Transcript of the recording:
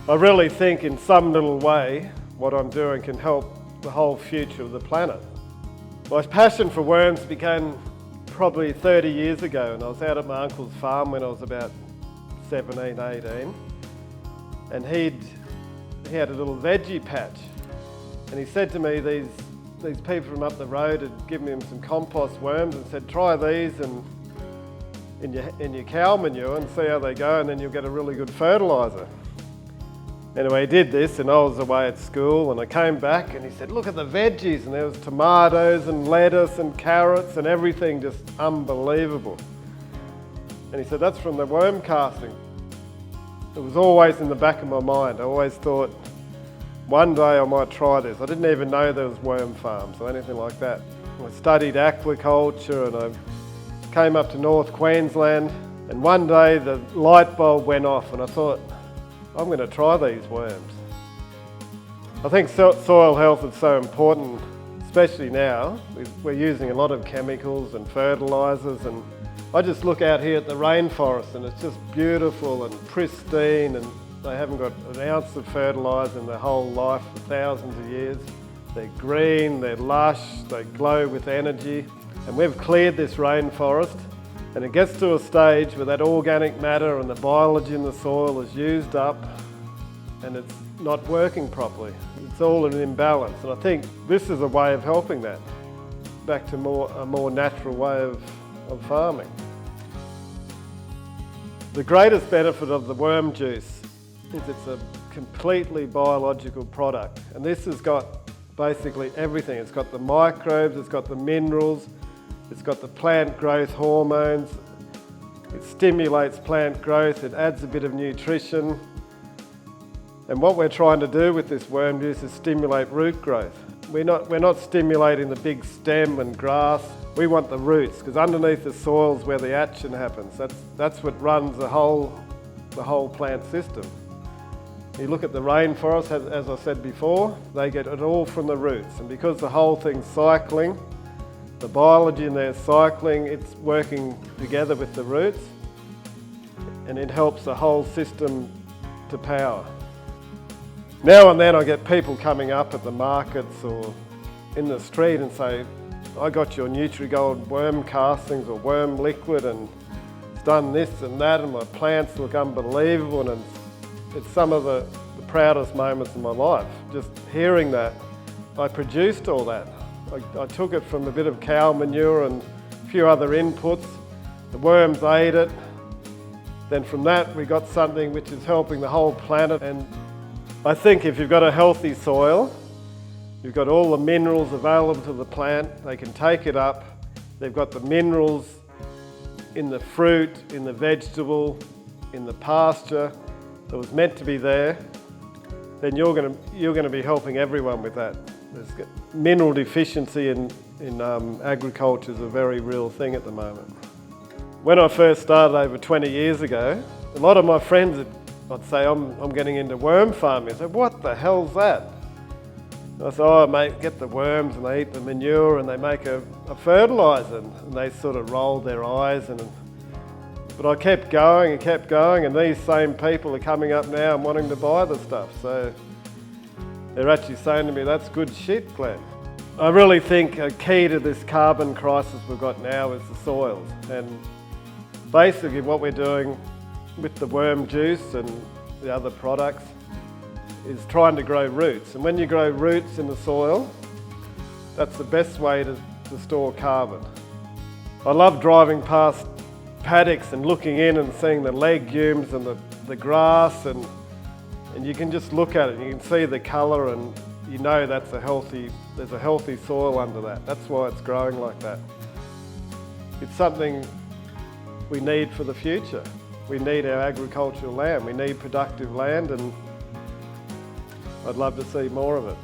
I really think in some little way what I'm doing can help the whole future of the planet. My passion for worms began probably 30 years ago, and I was out at my uncle's farm when I was about 17, 18, and he had a little veggie patch, and he said to me these people from up the road had given him some compost worms and said, try these and in your cow manure and see how they go, and then you'll get a really good fertiliser. Anyway, he did this, and I was away at school, and I came back and he said, look at the veggies, and there was tomatoes and lettuce and carrots and everything, just unbelievable. And he said, that's from the worm casting. It was always in the back of my mind. I always thought, one day I might try this. I didn't even know there was worm farms or anything like that. I studied aquaculture, and I came up to North Queensland, and one day the light bulb went off and I thought, I'm going to try these worms. I think soil health is so important, especially now. We're using a lot of chemicals and fertilisers, and I just look out here at the rainforest and it's just beautiful and pristine, and they haven't got an ounce of fertiliser in their whole life for thousands of years. They're green, they're lush, they glow with energy, and we've cleared this rainforest. And it gets to a stage where that organic matter and the biology in the soil is used up and it's not working properly. It's all in an imbalance, and I think this is a way of helping that, back to a more natural way of farming. The greatest benefit of the worm juice is it's a completely biological product, and this has got basically everything. It's got the microbes, it's got the minerals, it's got the plant growth hormones, it stimulates plant growth, it adds a bit of nutrition. And what we're trying to do with this worm juice is stimulate root growth. We're not stimulating the big stem and grass, we want the roots, because underneath the soil is where the action happens. That's what runs the whole plant system. You look at the rainforest, as I said before, they get it all from the roots, and because the whole thing's cycling, the biology in there is cycling, it's working together with the roots, and it helps the whole system to power. Now and then I get people coming up at the markets or in the street and say, I got your NutriGold worm castings or worm liquid, and it's done this and that, and my plants look unbelievable, and it's some of the proudest moments of my life. Just hearing that, I produced all that. I took it from a bit of cow manure and a few other inputs. The worms ate it. Then from that we got something which is helping the whole planet. And I think if you've got a healthy soil, you've got all the minerals available to the plant, they can take it up. They've got the minerals in the fruit, in the vegetable, in the pasture that was meant to be there. Then you're going to be helping everyone with that. Mineral deficiency in agriculture is a very real thing at the moment. When I first started over 20 years ago, a lot of my friends, I'd say, I'm getting into worm farming. I'd say, what the hell's that? And I said, oh mate, get the worms and they eat the manure and they make a fertiliser, and they sort of rolled their eyes. But I kept going and these same people are coming up now and wanting to buy the stuff. So they're actually saying to me, that's good shit, Glenn. I really think a key to this carbon crisis we've got now is the soils. And basically what we're doing with the worm juice and the other products is trying to grow roots. And when you grow roots in the soil, that's the best way to store carbon. I love driving past paddocks and looking in and seeing the legumes and the grass, and you can just look at it and you can see the colour, and you know there's a healthy soil under that. That's why it's growing like that. It's something we need for the future. We need our agricultural land, we need productive land, and I'd love to see more of it.